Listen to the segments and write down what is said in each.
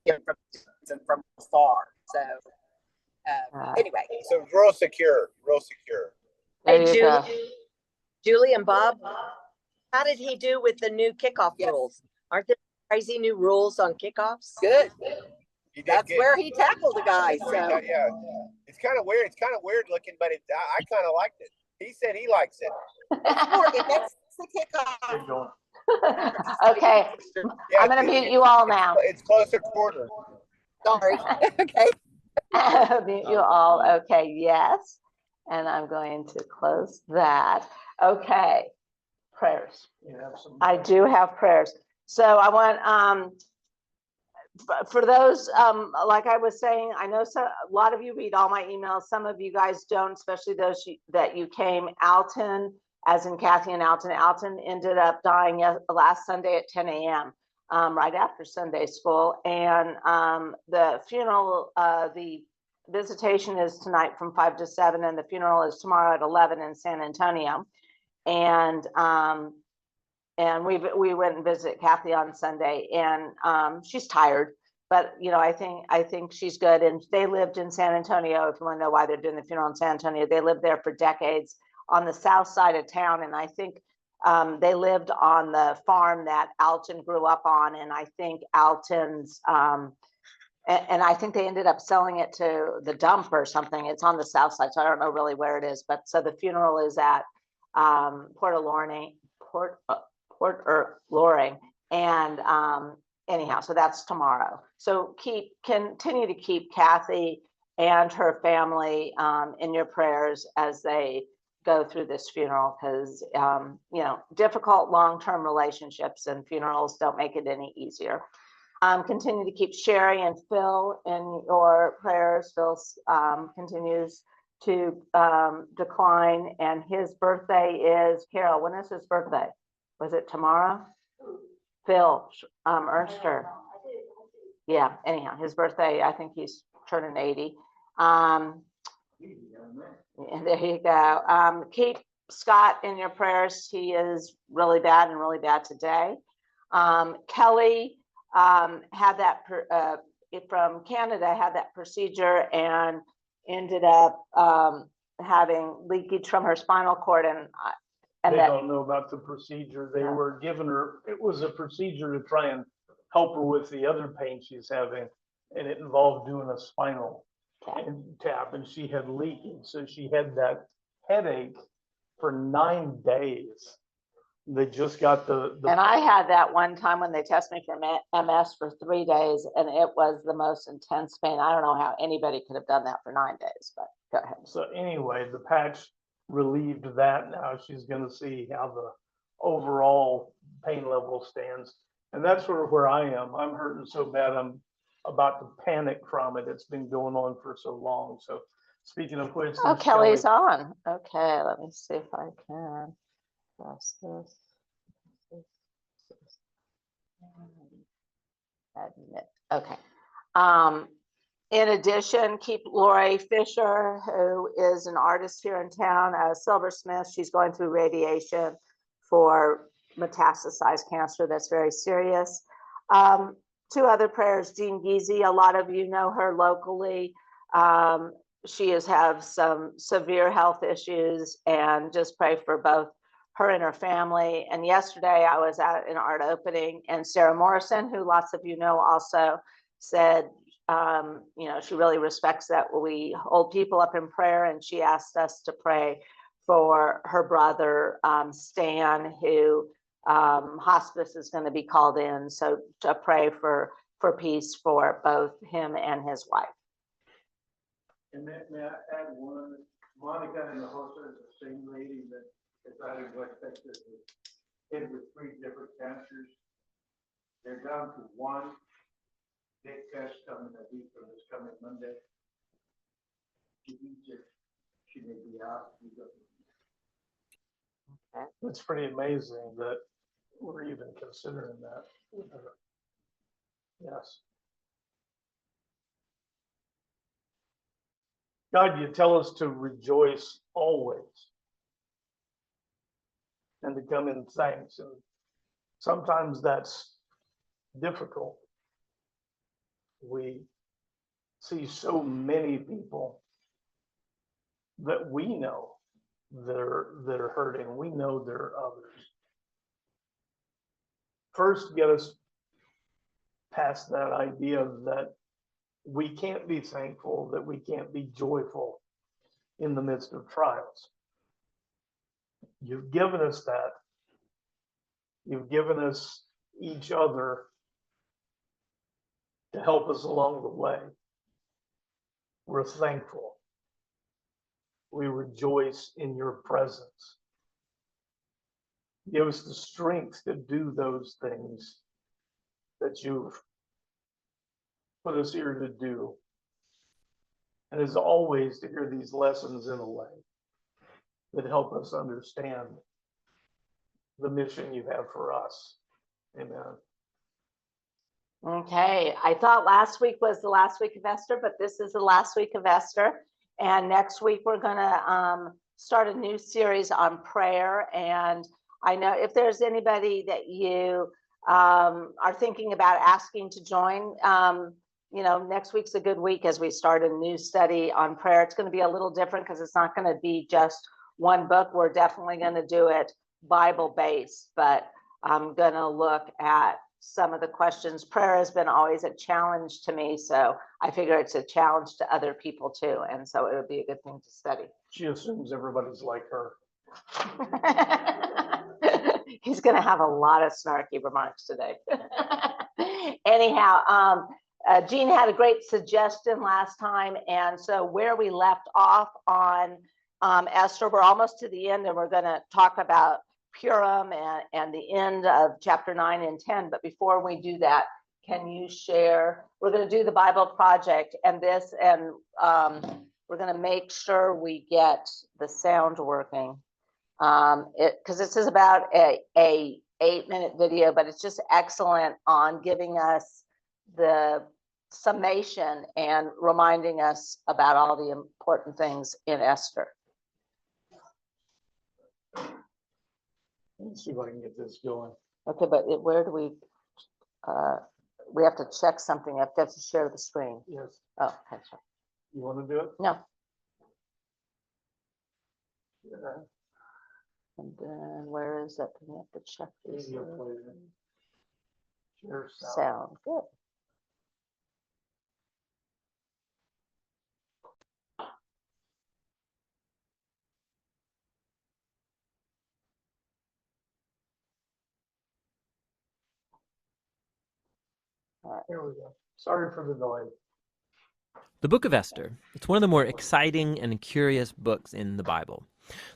him from afar. So anyway, so real secure, real secure. There hey, you go. Julie and Bob, how did he do with the new kickoff rules? Aren't there crazy new rules on kickoffs? Good. That's where he tackled the guy. So yeah, it's kind of weird. It's kind of weird looking, but I kind of liked it. He said he likes it. it makes the kickoff. Okay, yeah, I'm going to mute you all now. It's closer quarter. Sorry. Okay. Mute you all. Okay, yes. And I'm going to close that. Okay, prayers. I do have prayers. So I want, for those, like I was saying, I know a lot of you read all my emails. Some of you guys don't, especially those that you came. Alton, as in Kathy and Alton. Alton ended up dying last Sunday at 10 a.m., right after Sunday school. And the funeral, the visitation is tonight from 5 to 7, and the funeral is tomorrow at 11 in San Antonio. And we went and visited Kathy on Sunday, and she's tired, but I think she's good. And they lived in San Antonio. If you want to know why they're doing the funeral in San Antonio, they lived there for decades on the south side of town, and I think they lived on the farm that Alton grew up on, and I think Alton's and I think they ended up selling it to the dump or something. It's on the south side, so I don't know really where it is. But so the funeral is at Port Loring, and anyhow, so that's tomorrow. So continue to keep Kathy and her family in your prayers as they go through this funeral, because difficult long-term relationships and funerals don't make it any easier. Continue to keep Sherry and Phil in your prayers. Phil continues to decline, and his birthday is, Carol, when is his birthday? Was it tomorrow? Phil Ernster. Yeah, anyhow, his birthday, I think he's turning 80. There you go. Keep Scott in your prayers. He is really bad and really bad today. Kelly had that from Canada, had that procedure and ended up having leakage from her spinal cord, and they don't know about the procedure. They were giving her, it was a procedure to try and help her with the other pain she's having, and it involved doing a spinal tap, and she had leaking, so she had that headache for 9 days. They just got the and I had that one time when they tested me for MS for 3 days, and it was the most intense pain. I don't know how anybody could have done that for 9 days, but go ahead. So anyway, the patch relieved that. Now she's going to see how the overall pain level stands, and that's sort of where I am. I'm hurting so bad, I'm about to panic from it. It's been going on for so long. So speaking of which, oh, Kelly's on. Okay, let me see if I can press this. Admit. Okay. In addition, keep Lori Fisher, who is an artist here in town, a silversmith. She's going through radiation for metastasized cancer. That's very serious. Two other prayers, Jean Geezy. A lot of you know her locally. She has had some severe health issues, and just pray for both her and her family. And yesterday I was at an art opening, and Sarah Morrison, who lots of you know, also said, she really respects that we hold people up in prayer, and she asked us to pray for her brother, Stan, who hospice is going to be called in. So to pray for peace for both him and his wife. And may I add one? Monica in the hospital is the same lady that decided to West Texas was hit with 3 different cancers. They're down to 1 big test coming a week from this coming Monday. She may be out. It's pretty amazing that we're even considering that. Yes. God, you tell us to rejoice always and to come in thanks. And sometimes that's difficult. we see so many people that we know that are hurting. We know there are others. First, get us past that idea that we can't be thankful, that we can't be joyful in the midst of trials. You've given us that. You've given us each other to help us along the way. We're thankful. We rejoice in your presence. Give us the strength to do those things that you've put us here to do. And as always, to hear these lessons in a way that help us understand the mission you have for us. Amen. Okay, I thought last week was the last week of Esther, but this is the last week of Esther. And next week we're gonna start a new series on prayer. And I know if there's anybody that you are thinking about asking to join, next week's a good week as we start a new study on prayer. It's gonna be a little different because it's not gonna be just one book. We're definitely gonna do it Bible-based, but I'm gonna look at some of the questions. Prayer has been always a challenge to me, so I figure it's a challenge to other people too, and so it would be a good thing to study. She assumes everybody's like her. He's gonna have a lot of snarky remarks today. Anyhow, Jean had a great suggestion last time, and so where we left off on Esther, we're almost to the end, and we're gonna talk about Purim and the end of chapter 9 and 10. But before we do that, can you share, we're going to do the Bible project and this, and we're going to make sure we get the sound working. Because this is about a 8-minute video, but it's just excellent on giving us the summation and reminding us about all the important things in Esther. Let's see if I can get this going. Okay, but where do we have to check something. I have to share the screen. Yes. Oh, okay, sorry. You want to do it? No. Yeah. And then where is that? We have to check this. Video player. Share sound. Sound, good. All right, here we go. Sorry for the noise. The book of Esther. It's one of the more exciting and curious books in the Bible.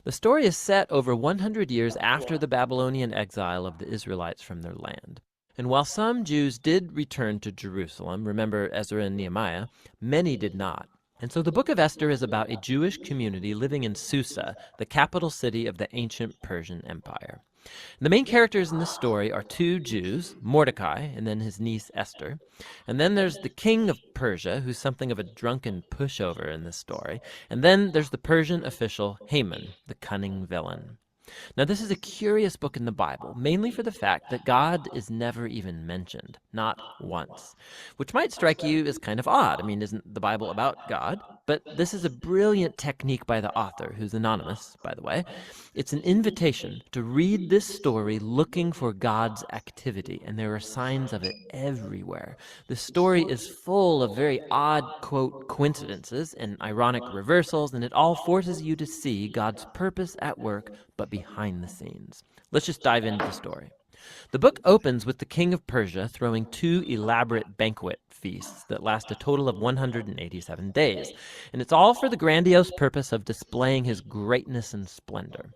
The story is set over 100 years after the Babylonian exile of the Israelites from their land. And while some Jews did return to Jerusalem, remember Ezra and Nehemiah, many did not. And so the book of Esther is about a Jewish community living in Susa, the capital city of the ancient Persian Empire. And the main characters in this story are 2 Jews, Mordecai and then his niece Esther. And then there's the king of Persia, who's something of a drunken pushover in this story. And then there's the Persian official Haman, the cunning villain. Now, this is a curious book in the Bible, mainly for the fact that God is never even mentioned, not once, which might strike you as kind of odd. I mean, isn't the Bible about God? But this is a brilliant technique by the author, who's anonymous, by the way. It's an invitation to read this story looking for God's activity, and there are signs of it everywhere. The story is full of very odd, quote, coincidences and ironic reversals, and it all forces you to see God's purpose at work, but behind the scenes. Let's just dive into the story. The book opens with the king of Persia throwing 2 elaborate banquet feasts that last a total of 187 days. And it's all for the grandiose purpose of displaying his greatness and splendor.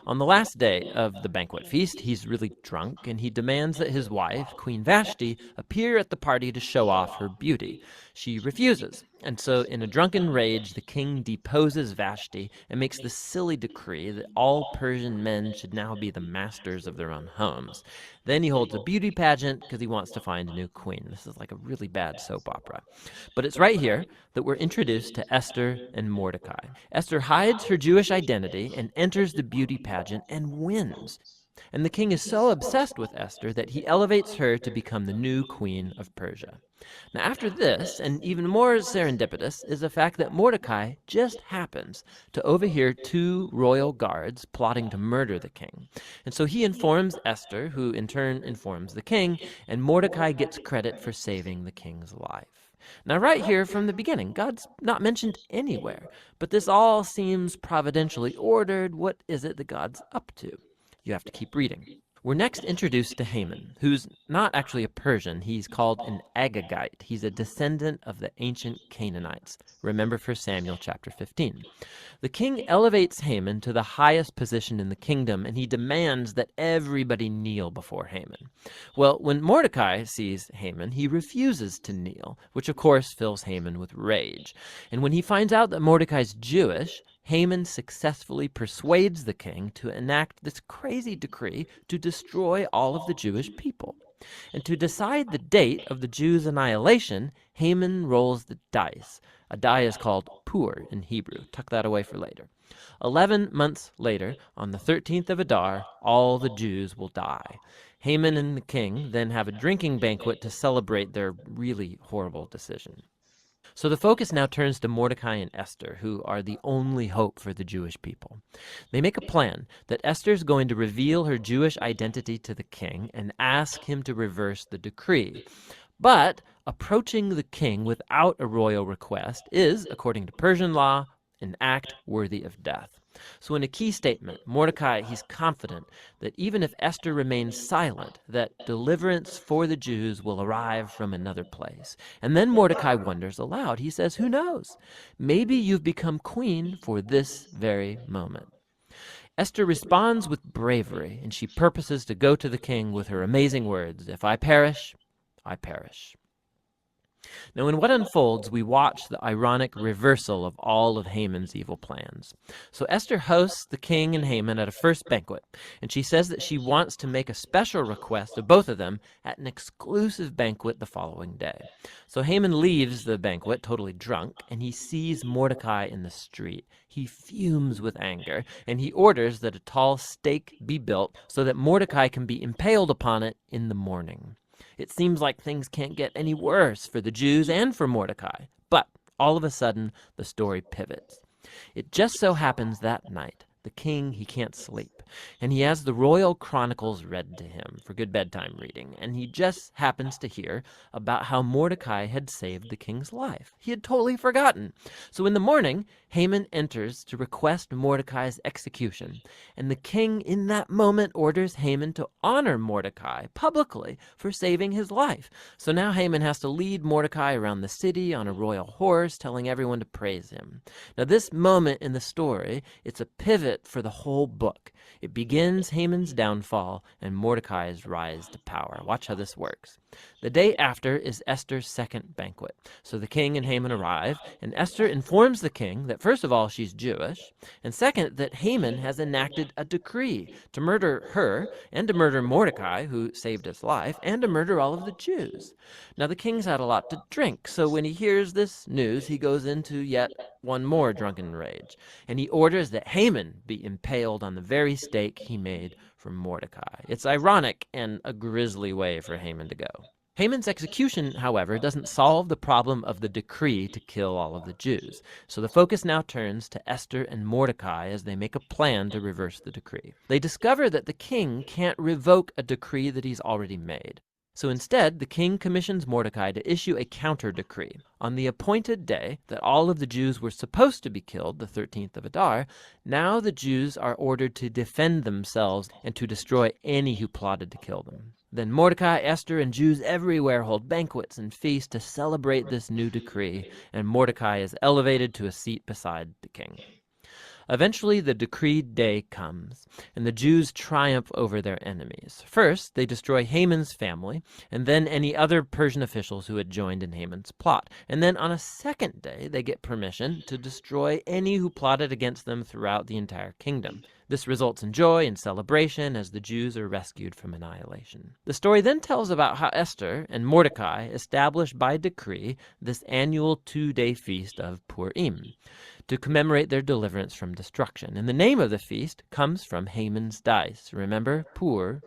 On the last day of the banquet feast, he's really drunk, and he demands that his wife, Queen Vashti, appear at the party to show off her beauty. She refuses, and so in a drunken rage, the king deposes Vashti and makes the silly decree that all Persian men should now be the masters of their own homes. Then he holds a beauty pageant because he wants to find a new queen. This is like a really bad soap opera. But it's right here that we're introduced to Esther and Mordecai. Esther hides her Jewish identity and enters the beauty pageant and wins. And the king is so obsessed with Esther that he elevates her to become the new queen of Persia. Now, after this, and even more serendipitous, is the fact that Mordecai just happens to overhear two royal guards plotting to murder the king. And so he informs Esther, who in turn informs the king, and Mordecai gets credit for saving the king's life. Now, right here from the beginning, God's not mentioned anywhere, but this all seems providentially ordered. What is it that God's up to? You have to keep reading. We're next introduced to Haman, who's not actually a Persian. He's called an Agagite. He's a descendant of the ancient Canaanites. Remember 1 Samuel chapter 15. The king elevates Haman to the highest position in the kingdom, and he demands that everybody kneel before Haman. Well, when Mordecai sees Haman, he refuses to kneel, which of course fills Haman with rage. And when he finds out that Mordecai's Jewish, Haman successfully persuades the king to enact this crazy decree to destroy all of the Jewish people. And to decide the date of the Jews' annihilation, Haman rolls the dice. A die is called pur in Hebrew. Tuck that away for later. 11 months later, on the 13th of Adar, all the Jews will die. Haman and the king then have a drinking banquet to celebrate their really horrible decision. So the focus now turns to Mordecai and Esther, who are the only hope for the Jewish people. They make a plan that Esther's going to reveal her Jewish identity to the king and ask him to reverse the decree. But approaching the king without a royal request is, according to Persian law, an act worthy of death. So in a key statement, Mordecai, he's confident that even if Esther remains silent, that deliverance for the Jews will arrive from another place. And then Mordecai wonders aloud. He says, who knows? Maybe you've become queen for this very moment. Esther responds with bravery, and she purposes to go to the king with her amazing words, if I perish, I perish. Now, in what unfolds, we watch the ironic reversal of all of Haman's evil plans. So Esther hosts the king and Haman at a first banquet, and she says that she wants to make a special request of both of them at an exclusive banquet the following day. So Haman leaves the banquet totally drunk, and he sees Mordecai in the street. He fumes with anger, and he orders that a tall stake be built so that Mordecai can be impaled upon it in the morning. It seems like things can't get any worse for the Jews and for Mordecai. But all of a sudden, the story pivots. It just so happens that night, the king, he can't sleep, and he has the royal chronicles read to him for good bedtime reading, and he just happens to hear about how Mordecai had saved the king's life. He had totally forgotten. So in the morning, Haman enters to request Mordecai's execution, and the king in that moment orders Haman to honor Mordecai publicly for saving his life. So now Haman has to lead Mordecai around the city on a royal horse, telling everyone to praise him. Now this moment in the story, it's a pivot for the whole book. It begins Haman's downfall and Mordecai's rise to power. Watch how this works. The day after is Esther's second banquet. So the king and Haman arrive, and Esther informs the king that first of all she's Jewish, and second that Haman has enacted a decree to murder her and to murder Mordecai, who saved his life, and to murder all of the Jews. Now the king's had a lot to drink, so when he hears this news, he goes into yet one more drunken rage, and he orders that Haman be impaled on the very stake he made for Mordecai. It's ironic and a grisly way for Haman to go. Haman's execution, however, doesn't solve the problem of the decree to kill all of the Jews. So the focus now turns to Esther and Mordecai as they make a plan to reverse the decree. They discover that the king can't revoke a decree that he's already made. So instead, the king commissions Mordecai to issue a counter-decree. On the appointed day that all of the Jews were supposed to be killed, the 13th of Adar, now the Jews are ordered to defend themselves and to destroy any who plotted to kill them. Then Mordecai, Esther, and Jews everywhere hold banquets and feasts to celebrate this new decree, and Mordecai is elevated to a seat beside the king. Eventually, the decreed day comes, and the Jews triumph over their enemies. First, they destroy Haman's family, and then any other Persian officials who had joined in Haman's plot. And then on a second day, they get permission to destroy any who plotted against them throughout the entire kingdom. This results in joy and celebration as the Jews are rescued from annihilation. The story then tells about how Esther and Mordecai established by decree this annual 2-day feast of Purim to commemorate their deliverance from destruction. And the name of the feast comes from Haman's dice. Remember, Purim.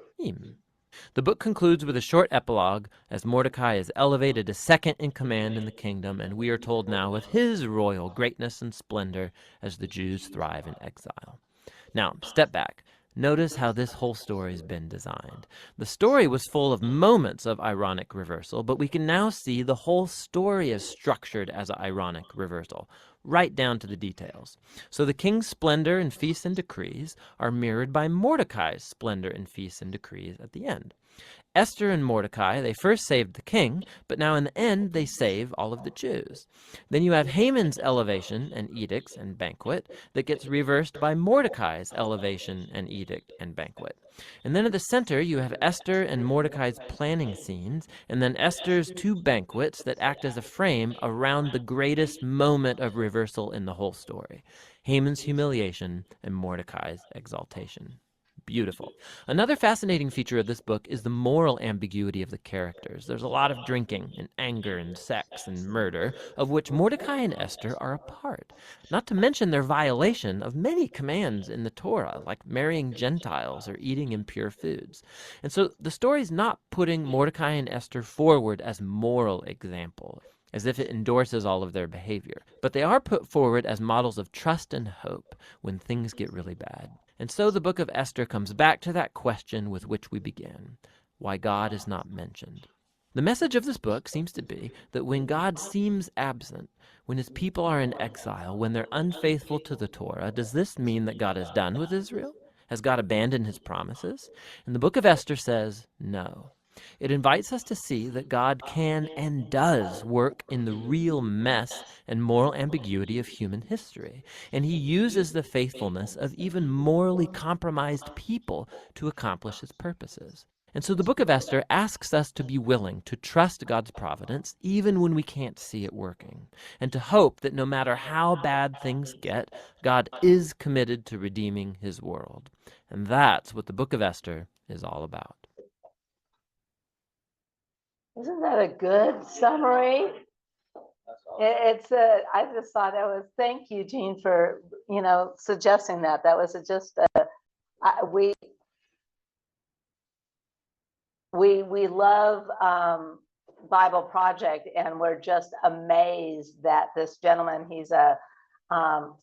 The book concludes with a short epilogue as Mordecai is elevated to second in command in the kingdom, and we are told now of his royal greatness and splendor as the Jews thrive in exile. Now, step back. Notice how this whole story has been designed. The story was full of moments of ironic reversal, but we can now see the whole story is structured as an ironic reversal, right down to the details. So the king's splendor and feasts and decrees are mirrored by Mordecai's splendor and feasts and decrees at the end. Esther and Mordecai, they first saved the king, but now in the end they save all of the Jews. Then you have Haman's elevation and edicts and banquet that gets reversed by Mordecai's elevation and edict and banquet. And then at the center you have Esther and Mordecai's planning scenes, and then Esther's 2 banquets that act as a frame around the greatest moment of reversal in the whole story: Haman's humiliation and Mordecai's exaltation. Beautiful. Another fascinating feature of this book is the moral ambiguity of the characters. There's a lot of drinking and anger and sex and murder, of which Mordecai and Esther are a part. Not to mention their violation of many commands in the Torah, like marrying Gentiles or eating impure foods. And so the story's not putting Mordecai and Esther forward as moral example, as if it endorses all of their behavior. But they are put forward as models of trust and hope when things get really bad. And so the book of Esther comes back to that question with which we began: why God is not mentioned. The message of this book seems to be that when God seems absent, when his people are in exile, when they're unfaithful to the Torah, does this mean that God is done with Israel? Has God abandoned his promises? And the book of Esther says no. It invites us to see that God can and does work in the real mess and moral ambiguity of human history, and he uses the faithfulness of even morally compromised people to accomplish his purposes. And so the book of Esther asks us to be willing to trust God's providence even when we can't see it working, and to hope that no matter how bad things get, God is committed to redeeming his world. And that's what the book of Esther is all about. Isn't that a good summary? I just thought that was, thank you, Jean, for, suggesting that. That was just, we love Bible Project, and we're just amazed that this gentleman, he's a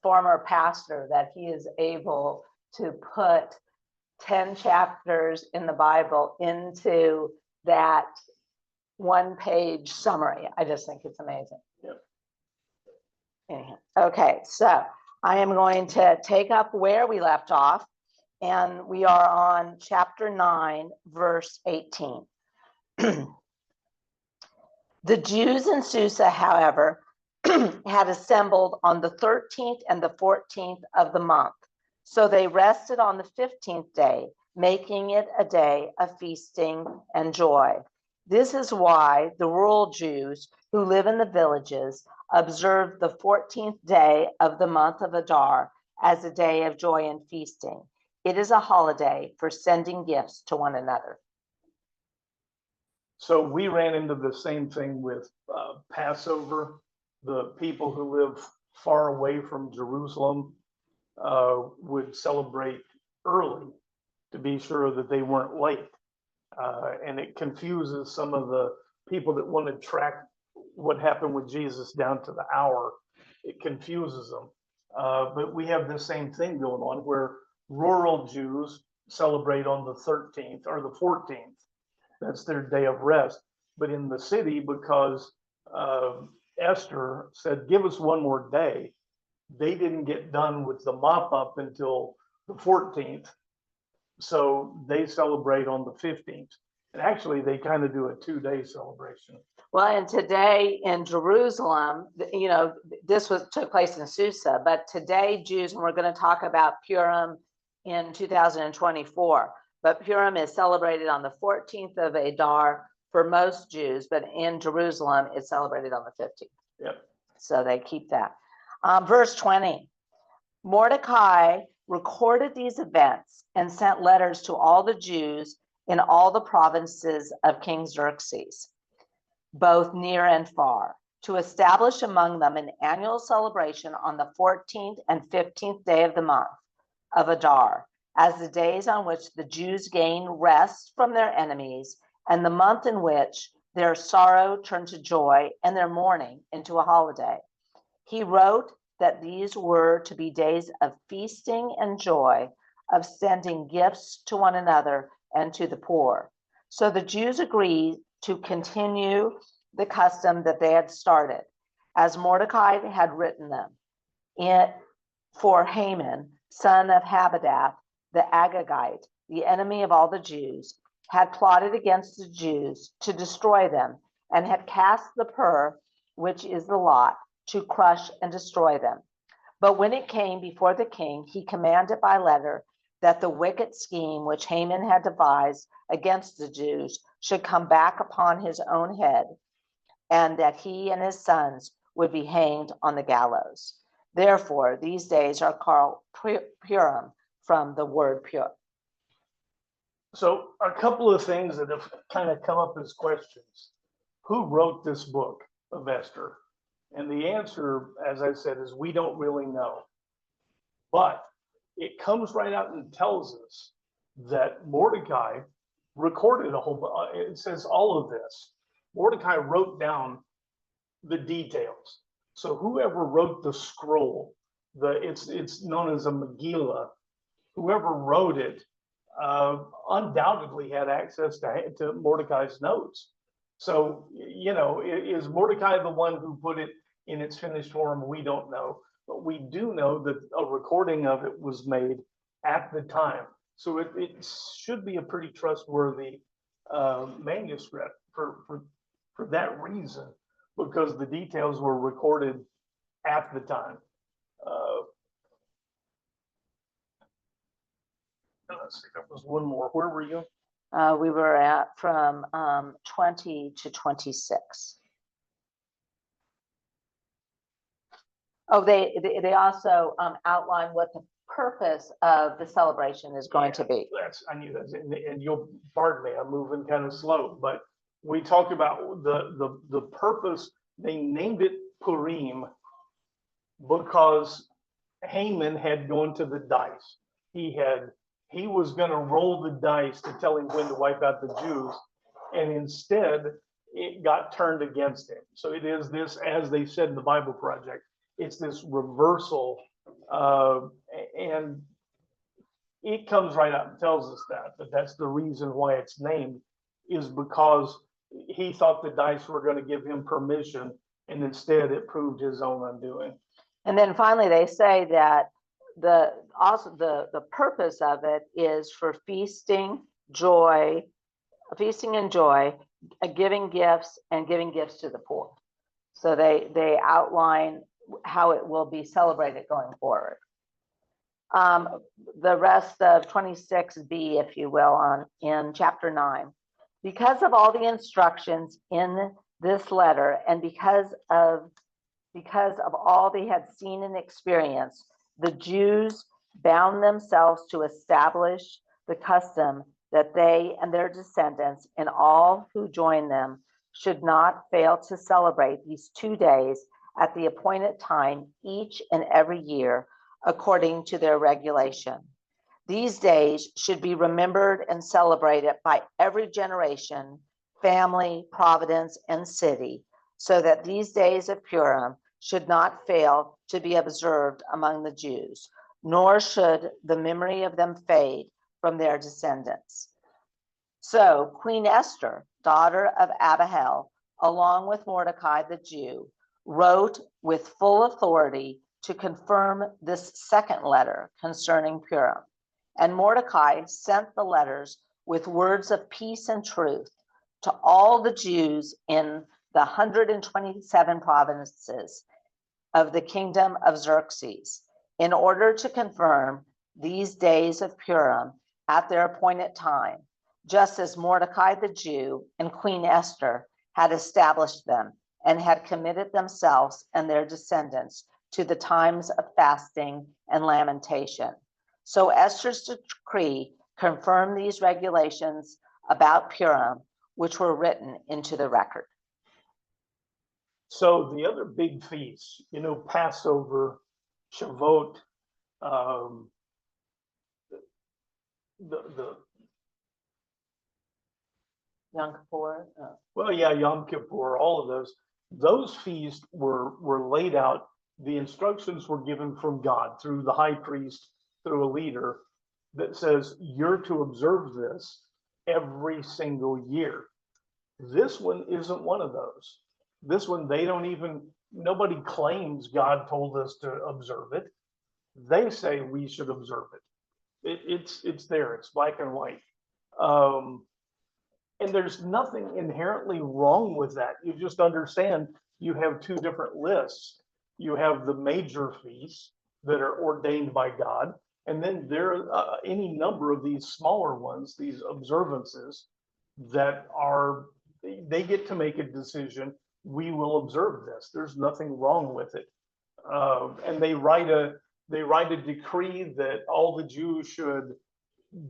former pastor, that he is able to put 10 chapters in the Bible into that 1-page summary. I just think it's amazing. Yep. Anyhow, okay, so I am going to take up where we left off, and we are on chapter 9, verse 18. The Jews in Susa, however, had assembled on the 13th and the 14th of the month. So they rested on the 15th day, making it a day of feasting and joy. This is why the rural Jews who live in the villages observe the 14th day of the month of Adar as a day of joy and feasting. It is a holiday for sending gifts to one another. So we ran into the same thing with Passover. The people who live far away from Jerusalem would celebrate early to be sure that they weren't late. And it confuses some of the people that want to track what happened with Jesus down to the hour. It confuses them. But we have the same thing going on where rural Jews celebrate on the 13th or the 14th. That's their day of rest. But in the city, because Esther said, give us one more day, they didn't get done with the mop up until the 14th. So they celebrate on the 15th. And actually, they kind of do a 2-day celebration. Well, and today in Jerusalem, this took place in Susa, but today Jews, and we're going to talk about Purim in 2024, but Purim is celebrated on the 14th of Adar for most Jews, but in Jerusalem, it's celebrated on the 15th. Yep. So they keep that. Verse 20, Mordecai recorded these events and sent letters to all the Jews in all the provinces of King Xerxes, both near and far, to establish among them an annual celebration on the 14th and 15th day of the month of Adar, as the days on which the Jews gain rest from their enemies, and the month in which their sorrow turned to joy and their mourning into a holiday. He wrote that these were to be days of feasting and joy, of sending gifts to one another and to the poor. So the Jews agreed to continue the custom that they had started, as Mordecai had written them. For Haman, son of Habadath, the Agagite, the enemy of all the Jews, had plotted against the Jews to destroy them, and had cast the pur, which is the lot, to crush and destroy them. But when it came before the king, he commanded by letter that the wicked scheme which Haman had devised against the Jews should come back upon his own head, and that he and his sons would be hanged on the gallows. Therefore, these days are called Purim, from the word pure. So a couple of things that have kind of come up as questions. Who wrote this book of Esther? And the answer, as I said, is we don't really know. But it comes right out and tells us that Mordecai recorded it says all of this. Mordecai wrote down the details. So whoever wrote the scroll, it's known as a Megillah, whoever wrote it undoubtedly had access to Mordecai's notes. So, is Mordecai the one who put it in its finished form? We don't know. But we do know that a recording of it was made at the time. So it should be a pretty trustworthy manuscript for that reason, because the details were recorded at the time. Let's see, there was one more. Where were you? We were at from 20 to 26. Oh, they also outline what the purpose of the celebration is going to be. I knew that, and you'll pardon me, I'm moving kind of slow, but we talked about the purpose. They named it Purim because Haman had gone to the dice. He was going to roll the dice to tell him when to wipe out the Jews, and instead it got turned against him. So it is this, as they said in the Bible Project, it's this reversal, and it comes right out and tells us that that's the reason why it's named, is because he thought the dice were going to give him permission, and instead it proved his own undoing. And then finally, they say that the purpose of it is for feasting and joy, giving gifts and giving gifts to the poor. So they outline how it will be celebrated going forward. The rest of 26b, if you will, in chapter 9. Because of all the instructions in this letter, and because of all they had seen and experienced, the Jews bound themselves to establish the custom that they and their descendants and all who join them should not fail to celebrate these 2 days at the appointed time each and every year, according to their regulation. These days should be remembered and celebrated by every generation, family, providence, and city, so that these days of Purim should not fail to be observed among the Jews, nor should the memory of them fade from their descendants. So Queen Esther, daughter of Abihail, along with Mordecai the Jew, wrote with full authority to confirm this second letter concerning Purim. And Mordecai sent the letters with words of peace and truth to all the Jews in the 127 provinces of the kingdom of Xerxes, in order to confirm these days of Purim at their appointed time, just as Mordecai the Jew and Queen Esther had established them and had committed themselves and their descendants to the times of fasting and lamentation. So Esther's decree confirmed these regulations about Purim, which were written into the record. So the other big feasts, Passover, Shavuot, the Yom Kippur. well, yeah, Yom Kippur, all of those feasts were laid out. The instructions were given from God through the high priest, through a leader that says you're to observe this every single year. This one isn't one of those. This one, nobody claims God told us to observe it. They say we should observe it. It's there, it's black and white. And there's nothing inherently wrong with that. You just understand you have two different lists. You have the major feasts that are ordained by God, and then there are any number of these smaller ones, these observances that they get to make a decision. We will observe this. There's nothing wrong with it. And they write a decree that all the Jews should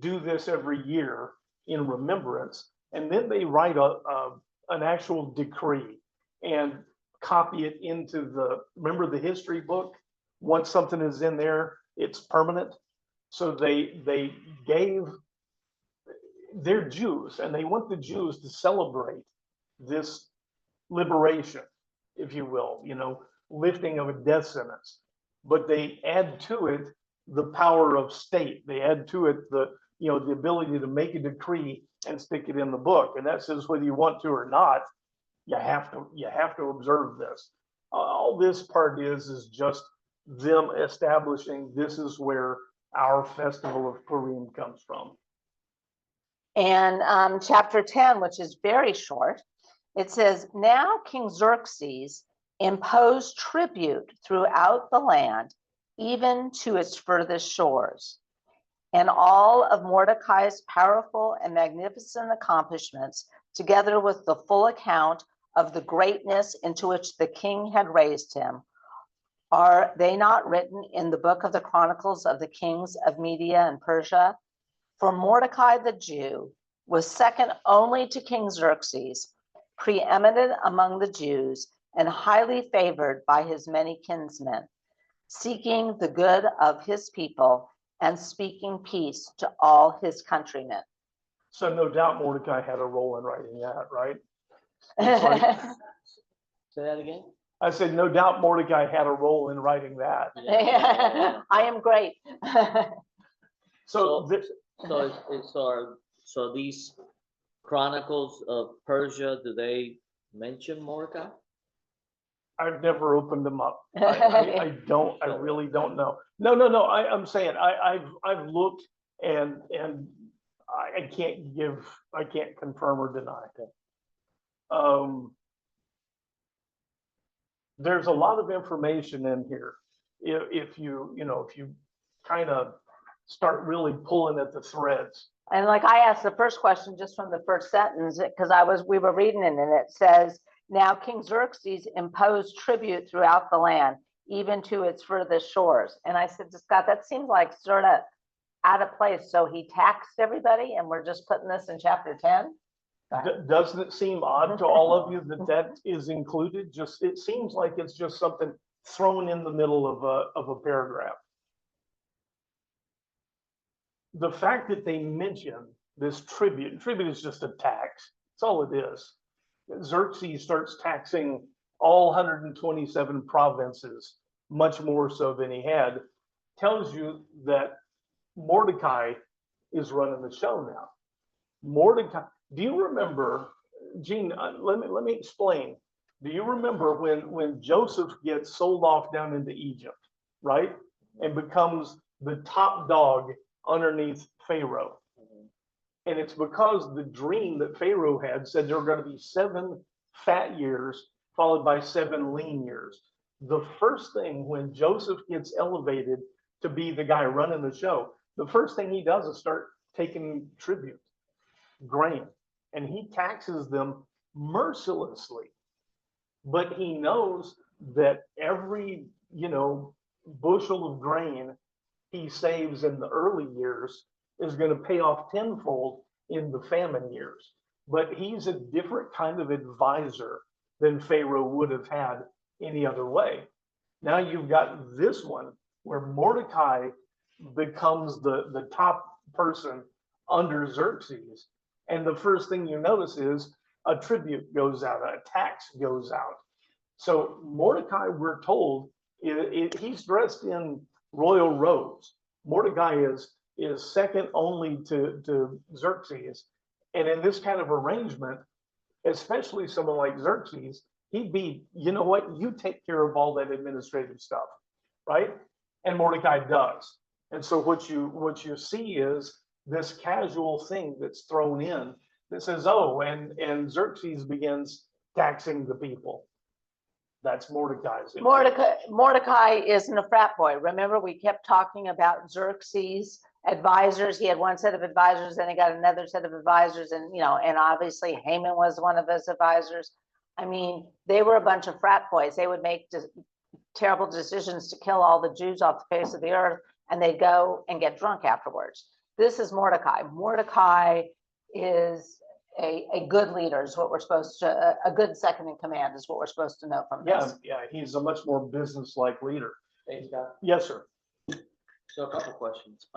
do this every year in remembrance. And then they write an actual decree and copy it into remember the history book? Once something is in there, it's permanent. So they're Jews, and they want the Jews to celebrate this liberation, if you will, lifting of a death sentence. But they add to it the power of state. They add to it the ability to make a decree and stick it in the book. And that says whether you want to or not, you have to observe this. All this part is just them establishing this is where our festival of Purim comes from. And chapter 10, which is very short, it says, now King Xerxes imposed tribute throughout the land, even to its furthest shores. And all of Mordecai's powerful and magnificent accomplishments, together with the full account of the greatness into which the king had raised him, are they not written in the book of the Chronicles of the Kings of Media and Persia? For Mordecai the Jew was second only to King Xerxes, preeminent among the Jews, and highly favored by his many kinsmen, seeking the good of his people and speaking peace to all his countrymen. So no doubt Mordecai had a role in writing that, right? Say that again? I said, no doubt Mordecai had a role in writing that. I am great. So So these Chronicles of Persia, do they mention Mordecai? I've never opened them up. I really don't know. No. I'm saying I've looked and I can't confirm or deny. There's a lot of information in here. If you kind of start really pulling at the threads. And like I asked the first question just from the first sentence, because we were reading it, and it says, now King Xerxes imposed tribute throughout the land, even to its furthest shores. And I said to Scott, that seems like sort of out of place. So he taxed everybody, and we're just putting this in chapter 10? Doesn't it seem odd to all of you that is included? It seems like it's just something thrown in the middle of a paragraph. The fact that they mention this tribute is just a tax. That's all it is. Xerxes starts taxing all 127 provinces, much more so than he had, tells you that Mordecai is running the show now. Mordecai, do you remember, Gene, let me explain. Do you remember when Joseph gets sold off down into Egypt, right? And becomes the top dog underneath Pharaoh. And it's because the dream that Pharaoh had said there were going to be 7 fat years followed by 7 lean years. The first thing when Joseph gets elevated to be the guy running the show, the first thing he does is start taking tribute, grain, and he taxes them mercilessly. But he knows that every, bushel of grain he saves in the early years is going to pay off tenfold in the famine years. But he's a different kind of advisor than Pharaoh would have had any other way. Now you've got this one where Mordecai becomes the top person under Xerxes. And the first thing you notice is a tribute goes out, a tax goes out. So Mordecai, we're told, he's dressed in royal robes. Mordecai is second only to Xerxes. And in this kind of arrangement, especially someone like Xerxes, he'd be, you know what, you take care of all that administrative stuff, right? And Mordecai does. And so what you see is this casual thing that's thrown in that says, oh, and Xerxes begins taxing the people. That's Mordecai's. Mordecai isn't a frat boy. Remember, we kept talking about Xerxes' advisors. He had one set of advisors, then he got another set of advisors, and and obviously Haman was one of his advisors. I mean, they were a bunch of frat boys. They would make terrible decisions to kill all the Jews off the face of the earth, and they'd go and get drunk afterwards. This is Mordecai. Mordecai is a good leader, is what we're supposed to, a good second in command is what we're supposed to know from this. Yeah, he's a much more business-like leader. Hey, Scott. Yes, sir. So a couple questions.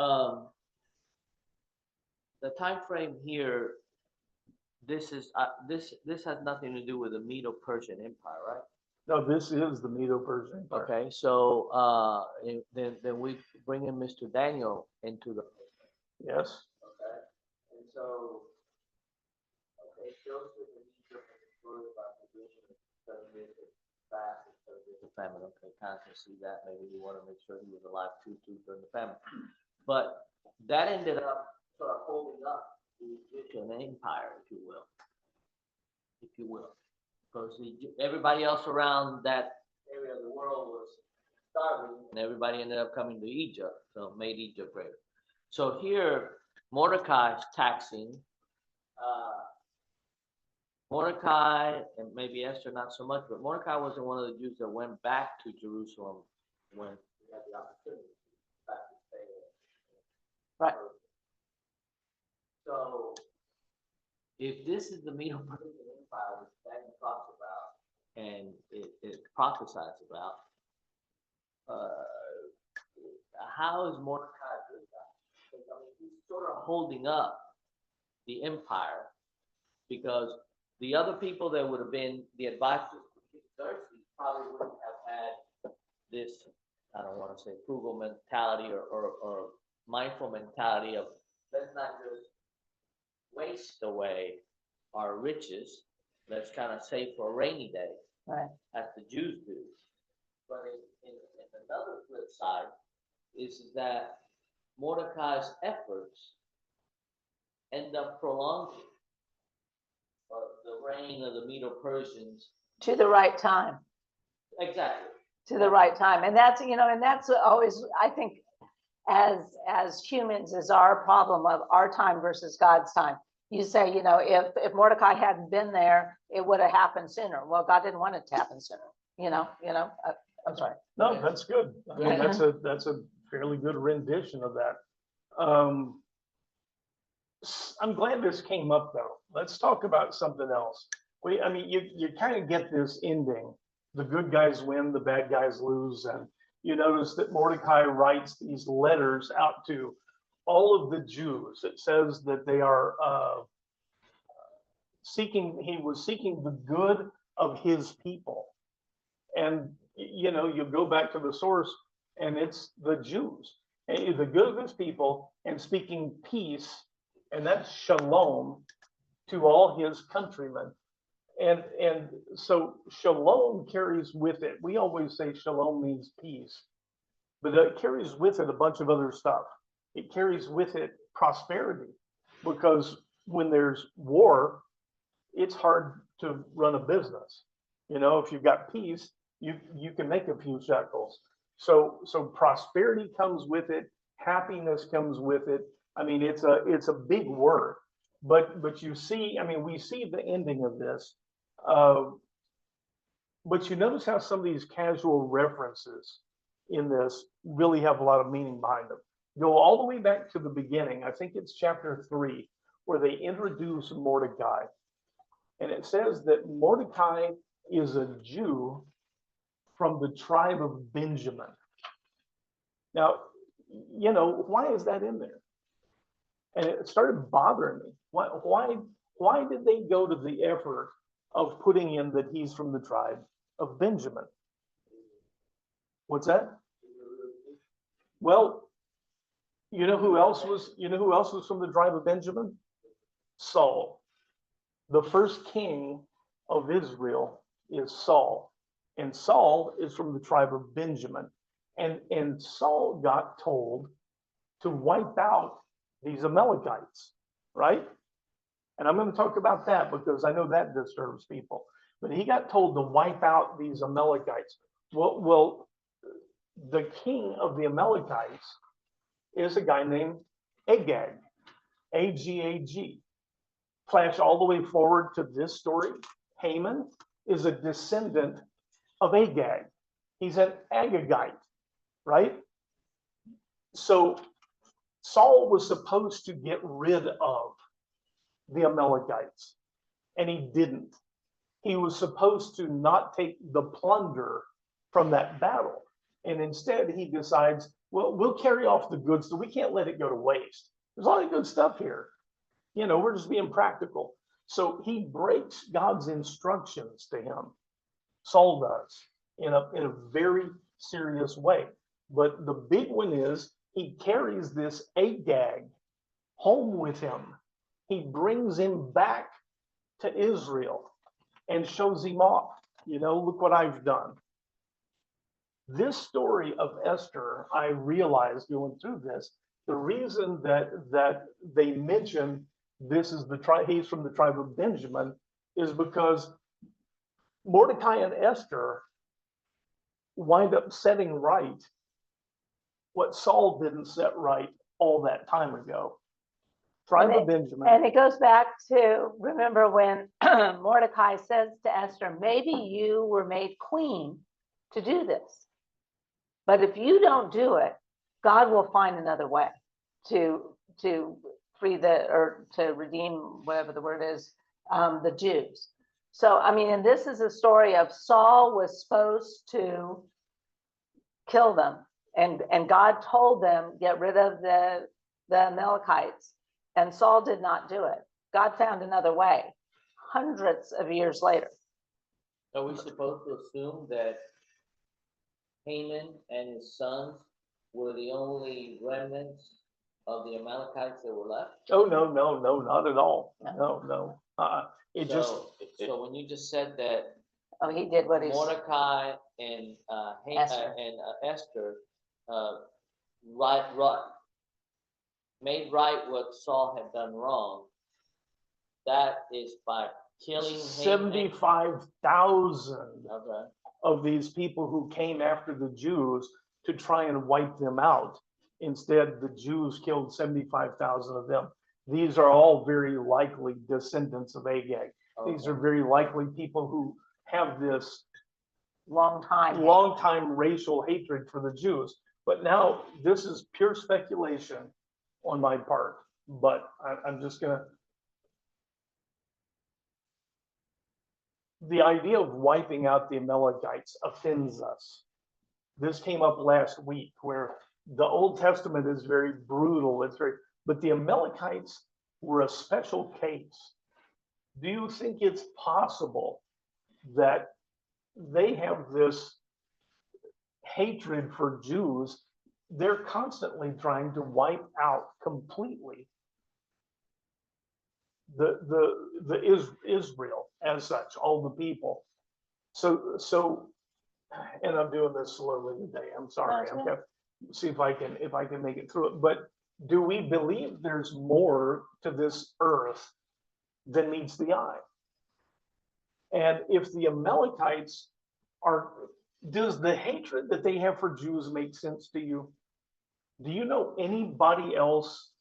The time frame here, this is this has nothing to do with the Medo-Persian Empire, right? No, this is the Medo-Persian Empire. Okay, so then we bring in Mr. Daniel into the. Yes. Okay, and so. Okay, Joseph and Egypt was destroyed by division of 7 years of fast and 7 years of famine. Okay, kind of can see that. Maybe we want to make sure he was alive too during the famine. But that ended up sort of holding up the Egyptian empire, if you will. Because everybody else around that area of the world was starving, and everybody ended up coming to Egypt, so made Egypt greater. So here, Mordecai is taxing. Mordecai, and maybe Esther not so much, but Mordecai wasn't one of the Jews that went back to Jerusalem when he had the opportunity back to stay there. Right. So, if this is the Medo-Persian Empire, which Daniel talks about, and it prophesies about, how is Mordecai doing that? Because, I mean, he's sort of holding up the empire, because the other people that would have been the advisors to Xerxes probably wouldn't have had this, I don't want to say frugal mentality or mindful mentality of let's not just waste away our riches, let's kind of save for a rainy day, Right. as the Jews do. But in another flip side is that Mordecai's efforts end up prolonging the reign of the Medo-Persians. To the right time. Exactly. To the right time. And that's, and that's always, I think, as humans, is our problem of our time versus God's time. You say, if Mordecai hadn't been there, it would have happened sooner. Well, God didn't want it to happen sooner. I'm sorry. No, that's good. I mean, that's a fairly good rendition of that. I'm glad this came up though. Let's talk about something else. You kind of get this ending. The good guys win, the bad guys lose, and you notice that Mordecai writes these letters out to all of the Jews. It says that they are he was seeking the good of his people. And, you go back to the source and it's the Jews, the good of his people, and speaking peace, and that's shalom, to all his countrymen. And so shalom carries with it, we always say shalom means peace, but it carries with it a bunch of other stuff. It carries with it prosperity, because when there's war, it's hard to run a business. If you've got peace, you can make a few shekels. So prosperity comes with it, happiness comes with it. I mean, it's a big word, but you see, we see the ending of this. But you notice how some of these casual references in this really have a lot of meaning behind them. Go all the way back to the beginning. I think it's chapter 3, where they introduce Mordecai. And it says that Mordecai is a Jew from the tribe of Benjamin. Now, why is that in there? And it started bothering me. Why did they go to the effort of putting in that he's from the tribe of Benjamin? What's that? Well, you know who else was from the tribe of Benjamin? Saul. The first king of Israel is Saul. And Saul is from the tribe of Benjamin. And Saul got told to wipe out these Amalekites, right? And I'm going to talk about that because I know that disturbs people. But he got told to wipe out these Amalekites. Well, the king of the Amalekites is a guy named Agag, A-G-A-G. Flash all the way forward to this story. Haman is a descendant of Agag. He's an Agagite, right? So Saul was supposed to get rid of the Amalekites, and he didn't. He was supposed to not take the plunder from that battle. And instead, he decides, well, we'll carry off the goods, so we can't let it go to waste. There's a lot of good stuff here. We're just being practical. So he breaks God's instructions to him. Saul does, in a very serious way. But the big one is he carries this Agag home with him. He brings him back to Israel and shows him off. Look what I've done. This story of Esther, I realized going through this, the reason that they mention this is he's from the tribe of Benjamin is because Mordecai and Esther wind up setting right what Saul didn't set right all that time ago. Tribe of Benjamin. And it goes back to, remember when Mordecai says to Esther, maybe you were made queen to do this. But if you don't do it, God will find another way to free to redeem, whatever the word is, the Jews. So, and this is a story of Saul was supposed to kill them. And God told them, get rid of the Amalekites. And Saul did not do it. God found another way, hundreds of years later. Are we supposed to assume that Haman and his sons were the only remnants of the Amalekites that were left? Oh, no, not at all. No. So when you just said that, he did what he's Mordecai and Esther. Esther made right what Saul had done wrong. That is by killing 75,000 Okay. of these people who came after the Jews to try and wipe them out. Instead, the Jews killed 75,000 of them. These are all very likely descendants of Agag. Okay. These are very likely people who have this long time racial hatred for the Jews. But now this is pure speculation on my part. But I'm just gonna. The idea of wiping out the Amalekites offends us. This came up last week, where the Old Testament is very brutal. But the Amalekites were a special case. Do you think it's possible that they have this hatred for Jews? They're constantly trying to wipe out completely the Israel as such, all the people. So, and I'm doing this slowly today. I'm sorry. I'm gonna see if I can make it through it. But do we believe there's more to this earth than meets the eye? And if the Amalekites does the hatred that they have for Jews make sense to you? Do you know anybody else,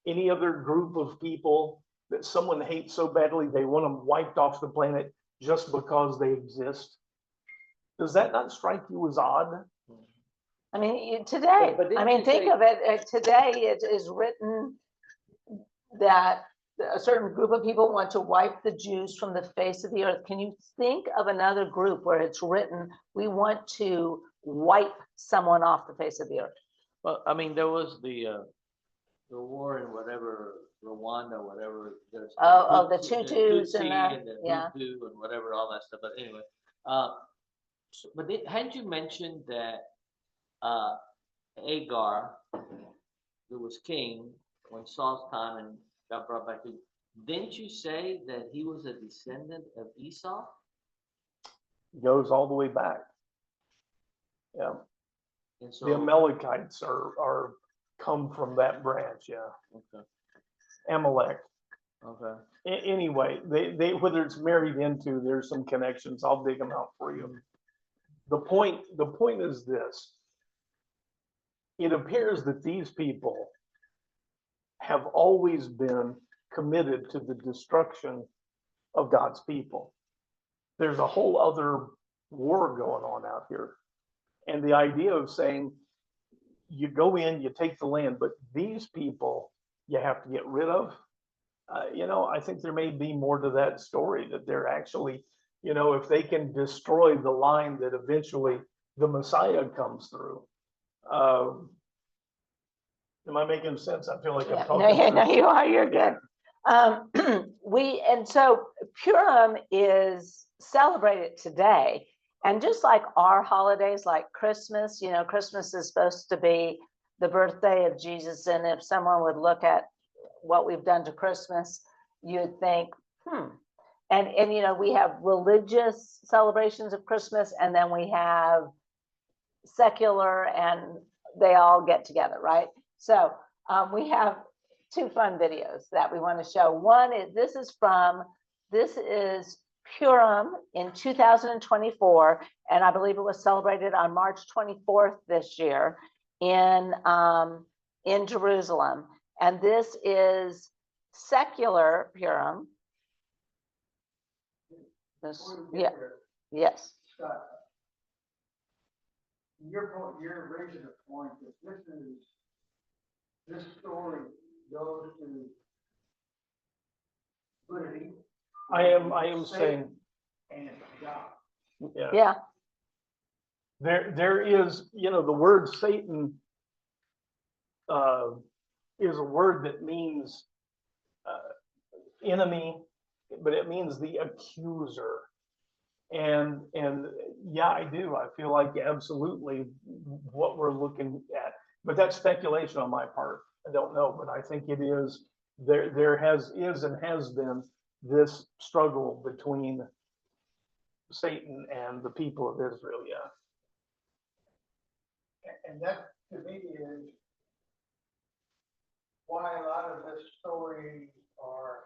any other group of people that someone hates so badly they want them wiped off the planet just because they exist? Does that not strike you as odd? I mean, today, But didn't I mean, you think say- of it, today it is written that a certain group of people want to wipe the Jews from the face of the earth. Can you think of another group where it's written, we want to wipe someone off the face of the earth? Well, I mean, there was the war in whatever, Rwanda, whatever. There's The Tutus and the yeah. Hutu and whatever, all that stuff. But anyway, but hadn't you mentioned that Agar, who was king when Saul's time and got brought back to, didn't you say that he was a descendant of Esau? Goes all the way back. Yeah, And so, the Amalekites are come from that branch. Yeah, okay, Amalek. okay. Anyway, they whether it's married into, there's some connections. I'll dig them out for you. The point is this. It appears that these people have always been committed to the destruction of God's people. There's a whole other war going on out here. And the idea of saying, you go in, you take the land, but these people you have to get rid of. I think there may be more to that story, that they're actually, if they can destroy the line that eventually the Messiah comes through. Am I making sense? I feel like I'm talking. No, you are, you're good. And so Purim is celebrated today. And just like our holidays, like Christmas, Christmas is supposed to be the birthday of Jesus. And if someone would look at what we've done to Christmas, you'd think, And we have religious celebrations of Christmas, and then we have secular, and they all get together, right? So we have two fun videos that we want to show. One is this is Purim in 2024, and I believe it was celebrated on March 24th this year in Jerusalem. And this is secular Purim. Yes. Scott, you're raising a point that this story goes to good and evil. I am saying, And God. Yeah. There is, the word Satan is a word that means enemy, but it means the accuser. And yeah, I do. I feel like absolutely what we're looking at, but that's speculation on my part. I don't know, but I think it is. There is and has been this struggle between Satan and the people of Israel. Yeah. And that to me is why a lot of this stories are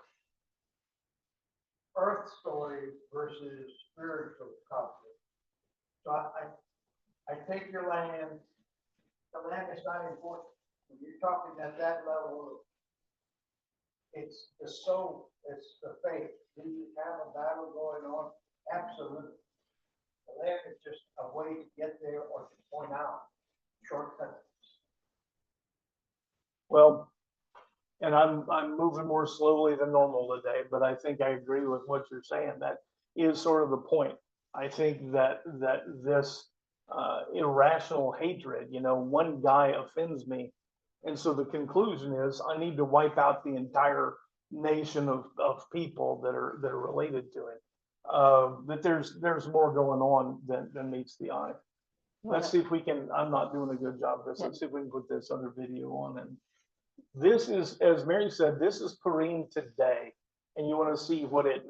earth stories versus spiritual conflict. So I take your land. The land is not important. When you're talking at that level, it's the soul, it's the faith. Do you have a battle going on? Absolutely. The land is just a way to get there or to point out shortcuts. Well, and I'm moving more slowly than normal today, but I think I agree with what you're saying. That is sort of the point. I think that this irrational hatred, one guy offends me, and so the conclusion is I need to wipe out the entire nation of people that are related to it. That there's more going on than meets the eye. Let's see if we can. I'm not doing a good job of this. Let's see if we can put this other video on. And this is, as Mary said, this is Purim today, and you want to see what it,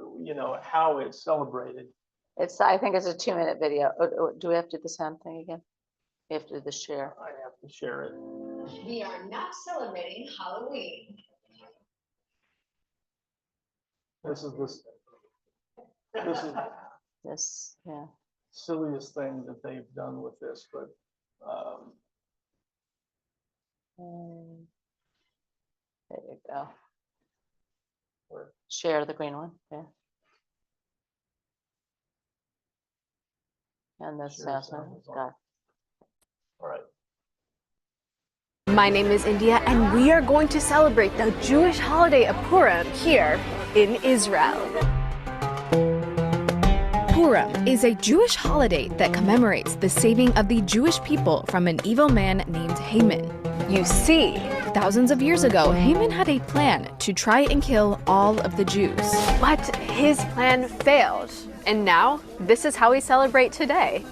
how it's celebrated. I think it's a 2-minute video. Do we have to do the sound thing again? We have to do the share. I have to share it. We are not celebrating Halloween. This is This, yeah. silliest thing that they've done with this, but There you go. Share the green one, yeah. And this Share sounds sound is on. got. all right. My name is India, and we are going to celebrate the Jewish holiday of Purim here in Israel. Purim is a Jewish holiday that commemorates the saving of the Jewish people from an evil man named Haman. You see, thousands of years ago, Haman had a plan to try and kill all of the Jews. But his plan failed, and now this is how we celebrate today.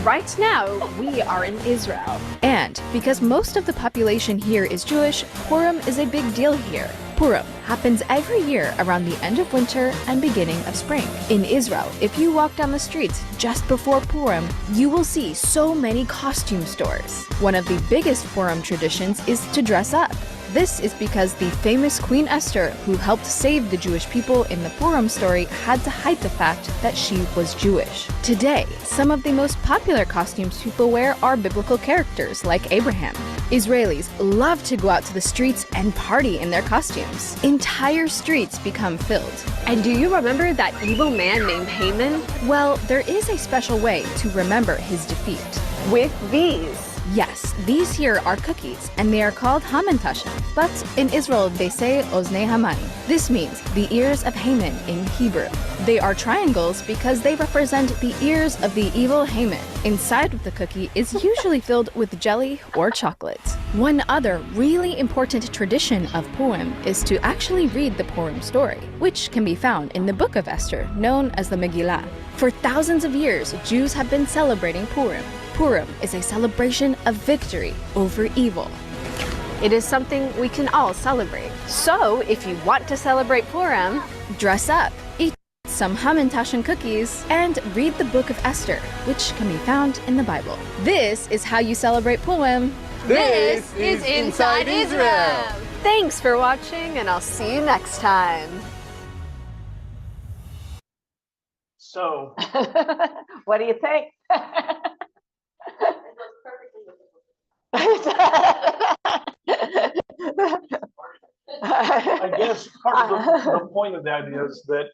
Right now, we are in Israel. And because most of the population here is Jewish, Purim is a big deal here. Purim happens every year around the end of winter and beginning of spring. In Israel, if you walk down the streets just before Purim, you will see so many costume stores. One of the biggest Purim traditions is to dress up. This is because the famous Queen Esther, who helped save the Jewish people in the Purim story, had to hide the fact that she was Jewish. Today, some of the most popular costumes people wear are biblical characters like Abraham. Israelis love to go out to the streets and party in their costumes. Entire streets become filled. And do you remember that evil man named Haman? Well, there is a special way to remember his defeat. With these. Yes, these here are cookies, and they are called hamantashen. But in Israel, they say oznei Haman. This means the ears of Haman in Hebrew. They are triangles because they represent the ears of the evil Haman. Inside of the cookie is usually filled with jelly or chocolate. One other really important tradition of Purim is to actually read the Purim story, which can be found in the book of Esther, known as the Megillah. For thousands of years, Jews have been celebrating Purim. Purim is a celebration of victory over evil. It is something we can all celebrate. So, if you want to celebrate Purim, dress up, eat some hamantashen cookies, and read the book of Esther, which can be found in the Bible. This is how you celebrate Purim. This is Inside Israel. Thanks for watching, and I'll see you next time. So, What do you think? I guess part of the point of that is that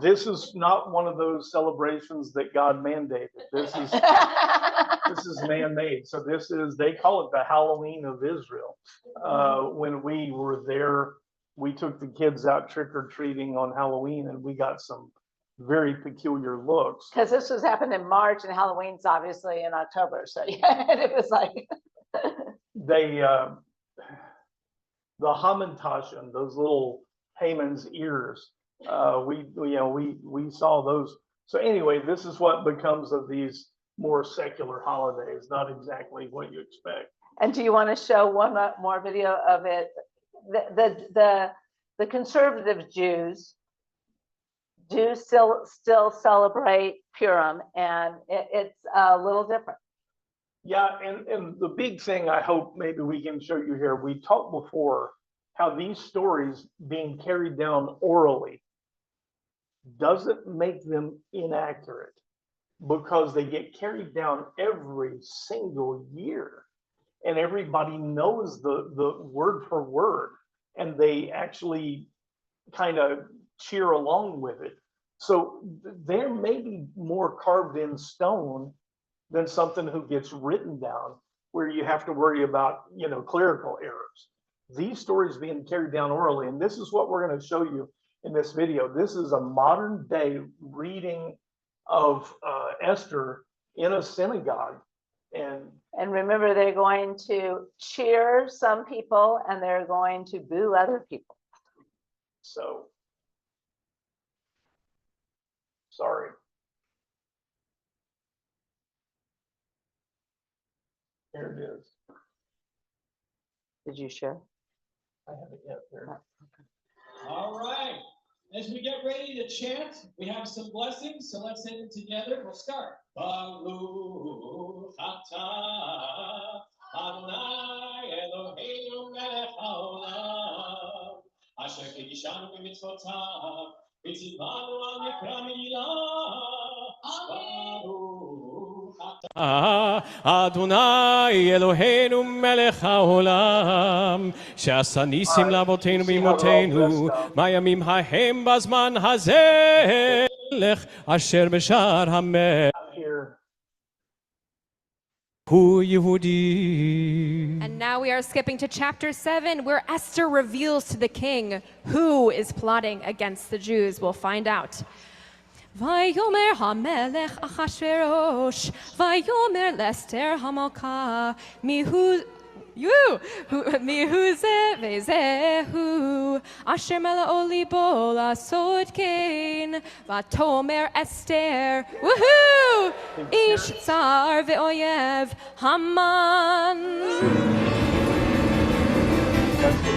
this is not one of those celebrations that God mandated. This is man-made. So this is, they call it the Halloween of Israel. When we were there, we took the kids out trick-or-treating on Halloween, and we got some very peculiar looks. Because this was happened in March, and Halloween's obviously in October. So yeah, it was like. They, the hamantashen, those little Haman's ears, we saw those. So anyway, this is what becomes of these more secular holidays, not exactly what you expect. And do you want to show one more video of it? The conservative Jews do still celebrate Purim, and it's a little different. Yeah, and the big thing I hope maybe we can show you here, we talked before how these stories being carried down orally doesn't make them inaccurate, because they get carried down every single year and everybody knows the word for word, and they actually kind of cheer along with it. So there may be more carved in stone than something who gets written down, where you have to worry about, clerical errors. These stories being carried down orally, and this is what we're going to show you in this video. This is a modern day reading of Esther in a synagogue. And remember, they're going to cheer some people and they're going to boo other people. So, sorry. Here it is. Did you share? I haven't yet. There. All right. As we get ready to chant, we have some blessings, so let's say it together. We'll start. Baruch atah Adonai Eloheinu melech haolam, asher kiddushanu b'mitzvotav, v'tzivanu al mikra milah. Baruch Adonai Eloheinu melech haolam, שעשה ניסים לאבותינו ואמותינו מהימים ההם בזמן הזה, לך אשר בשער המלך. הוא יהודי. And now we are skipping to chapter 7, where Esther reveals to the king who is plotting against the Jews. We'll find out. ויאמר המלך אחשוורוש, ויאמר לאסתר המלכה, מיהו זה וזהו, אשר מלאו ליבו לעשות כן, ותאמר אסתר, איש צר ואויב, המן.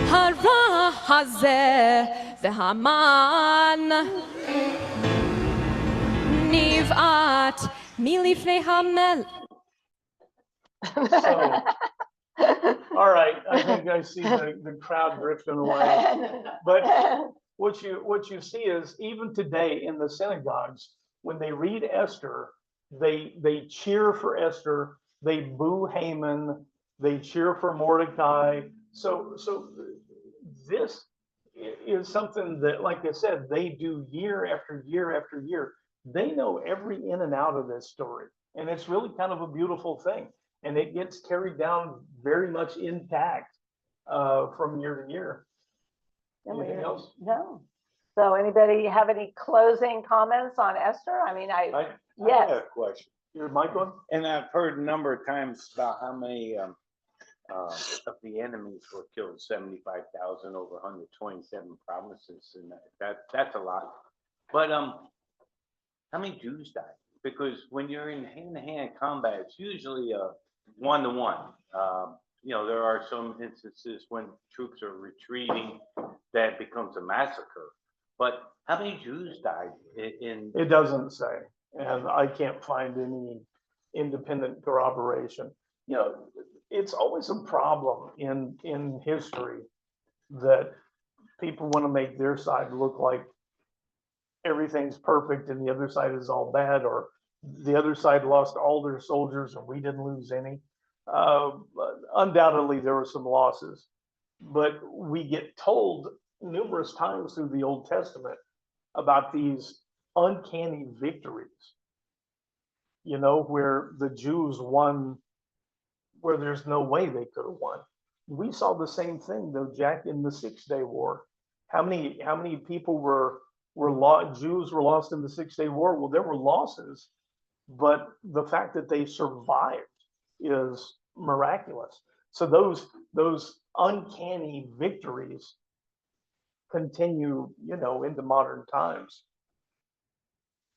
הרע הזה והמן נבעט מלפני המלך. So, all right, I think I see the crowd drifting away. But what you see is even today in the synagogues, when they read Esther, they cheer for Esther, they boo Haman, they cheer for Mordecai. So this is something that, like I said, they do year after year after year. They know every in and out of this story, and it's really kind of a beautiful thing. And it gets carried down very much intact from year to year. Anything else? No. So anybody have any closing comments on Esther? I mean, I yes. have a question. Your mic on? And I've heard a number of times about how many of the enemies were killed, 75,000 over 127 provinces, and that's a lot. But how many Jews died? Because when you're in hand-to-hand combat, it's usually a one-to-one. You know, there are some instances when troops are retreating that becomes a massacre. But how many Jews died in? It doesn't say, and I can't find any independent corroboration. You know, it's always a problem in history that people want to make their side look like everything's perfect and the other side is all bad, or the other side lost all their soldiers and we didn't lose any. Undoubtedly, there were some losses, but we get told numerous times through the Old Testament about these uncanny victories, you know, where the Jews won where there's no way they could have won. We saw the same thing though, Jack, in the 6-Day War. How many people Jews were lost in the 6-Day War? Well, there were losses, but the fact that they survived is miraculous. So those uncanny victories continue, you know, into modern times.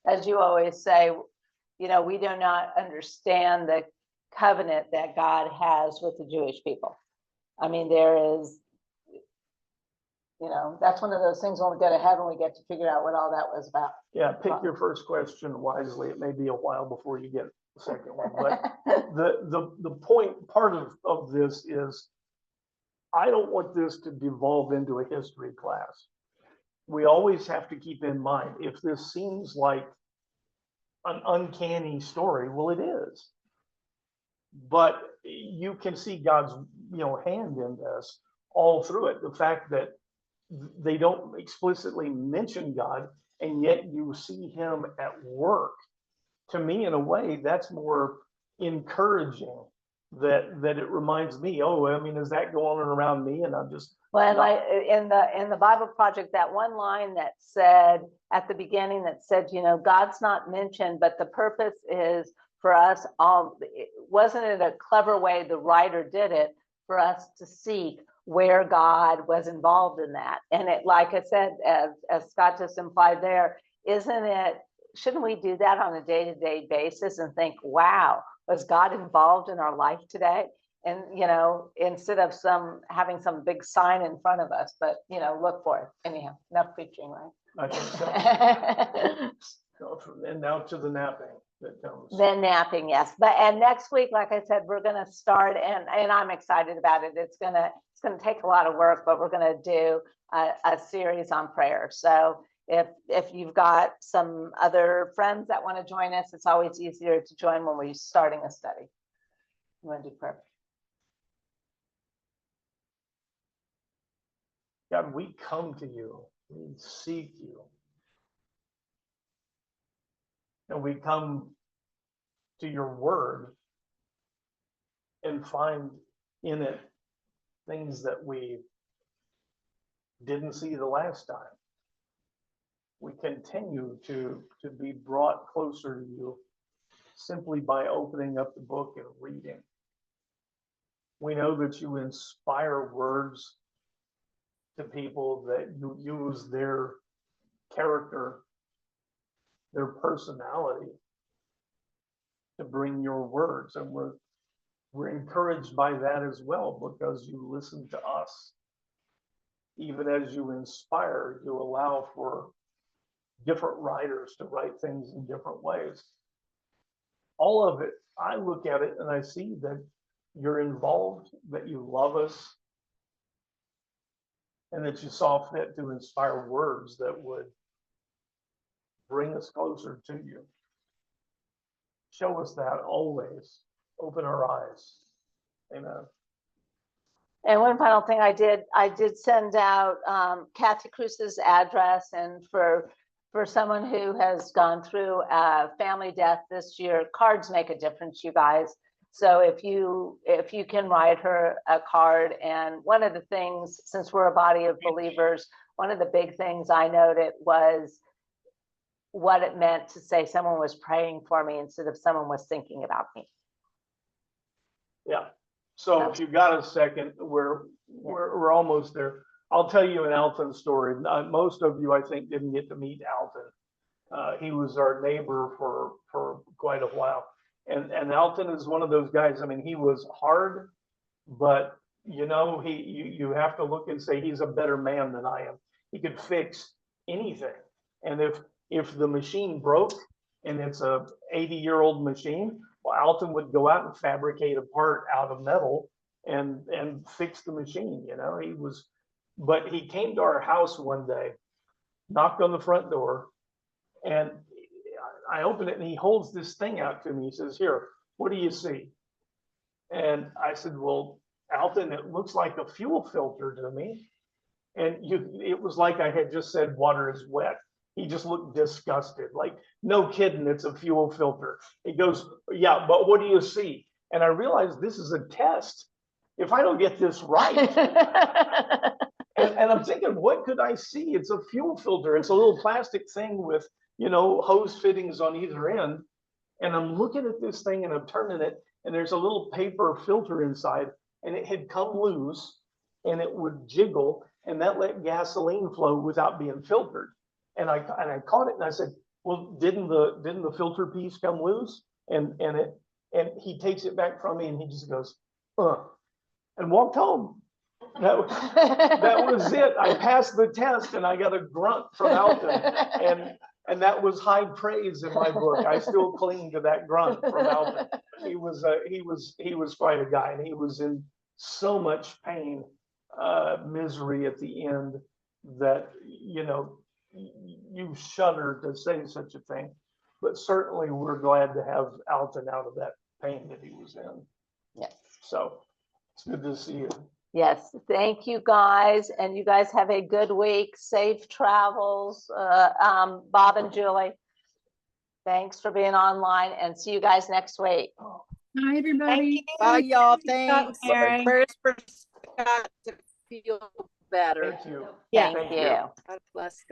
As you always say, you know, we do not understand the covenant that God has with the Jewish people. I mean, there is, you know, that's one of those things when we go to heaven, we get to figure out what all that was about. Yeah, pick your first question wisely. It may be a while before you get the second one, but the part of this is, I don't want this to devolve into a history class. We always have to keep in mind, if this seems like an uncanny story, well, it is. But you can see God's, you know, hand in this all through it. The fact that they don't explicitly mention God, and yet you see him at work. To me, in a way, that's more encouraging. That it reminds me, oh, I mean, is that going on around me? And I'm just well, like in the Bible Project, that one line that said at the beginning that said, you know, God's not mentioned, but the purpose is for us all. Wasn't it a clever way the writer did it for us to seek where God was involved in that? And it, like I said, as Scott just implied there, isn't it? Shouldn't we do that on a day-to-day basis and think, wow, was God involved in our life today? And, you know, instead of having some big sign in front of us, but, you know, look for it. Anyhow, enough preaching, right? I think so. And now to the napping that comes. The napping, yes. And next week, like I said, we're going to start, and I'm excited about it. It's going to take a lot of work, but we're going to do a series on prayer. So if you've got some other friends that want to join us, it's always easier to join when we're starting a study. You want to do prayer? God, we come to you, we seek you. And we come to your word and find in it things that we didn't see the last time. We continue to be brought closer to you simply by opening up the book and reading. We know that you inspire words to people, that you use their character, their personality to bring your words. And we're encouraged by that as well, because you listen to us. Even as you inspire, you allow for different writers to write things in different ways. All of it, I look at it and I see that you're involved, that you love us, and that you saw fit to inspire words that would bring us closer to you. Show us that always. Open our eyes. Amen. And one final thing I did send out Kathy Cruz's address, and for someone who has gone through a family death this year, cards make a difference, you guys. So if you can write her a card, and one of the things, since we're a body of believers, one of the big things I noted was what it meant to say someone was praying for me instead of someone was thinking about me. Yeah. So if you got a second, we're almost there. I'll tell you an Alton story. Most of you, I think, didn't get to meet Alton. He was our neighbor for quite a while. And Alton is one of those guys. I mean, he was hard, but you know, you have to look and say he's a better man than I am. He could fix anything. And if the machine broke and it's a 80-year-old machine, well, Alton would go out and fabricate a part out of metal and fix the machine. You know, but he came to our house one day, knocked on the front door, and I opened it and he holds this thing out to me. He says, "Here, what do you see?" And I said, "Well, Alton, it looks like a fuel filter to me." And it was like I had just said, "Water is wet." He just looked disgusted, like, "No kidding, it's a fuel filter." He goes, "Yeah, but what do you see?" And I realized this is a test. If I don't get this right, and I'm thinking, what could I see? It's a fuel filter. It's a little plastic thing with, you know, hose fittings on either end. And I'm looking at this thing and I'm turning it, and there's a little paper filter inside, and it had come loose, and it would jiggle, and that let gasoline flow without being filtered. And I caught it and I said, "Well, didn't the filter piece come loose?" And he takes it back from me and he just goes, and walked home. That was it. I passed the test and I got a grunt from Alton, and that was high praise in my book. I still cling to that grunt from Alton. He was quite a guy, and he was in so much pain, misery at the end, that, you know, you shudder to say such a thing. But certainly we're glad to have Alton out of that pain that he was in. Yes. So it's good to see you. Yes, thank you guys, and you guys have a good week. Safe travels, Bob and Julie. Thanks for being online, and see you guys next week. Hi, everybody. Bye, y'all. Thanks. Mary. Prayers for Scott to feel better. Thank you. Thank Thank you. you. God bless.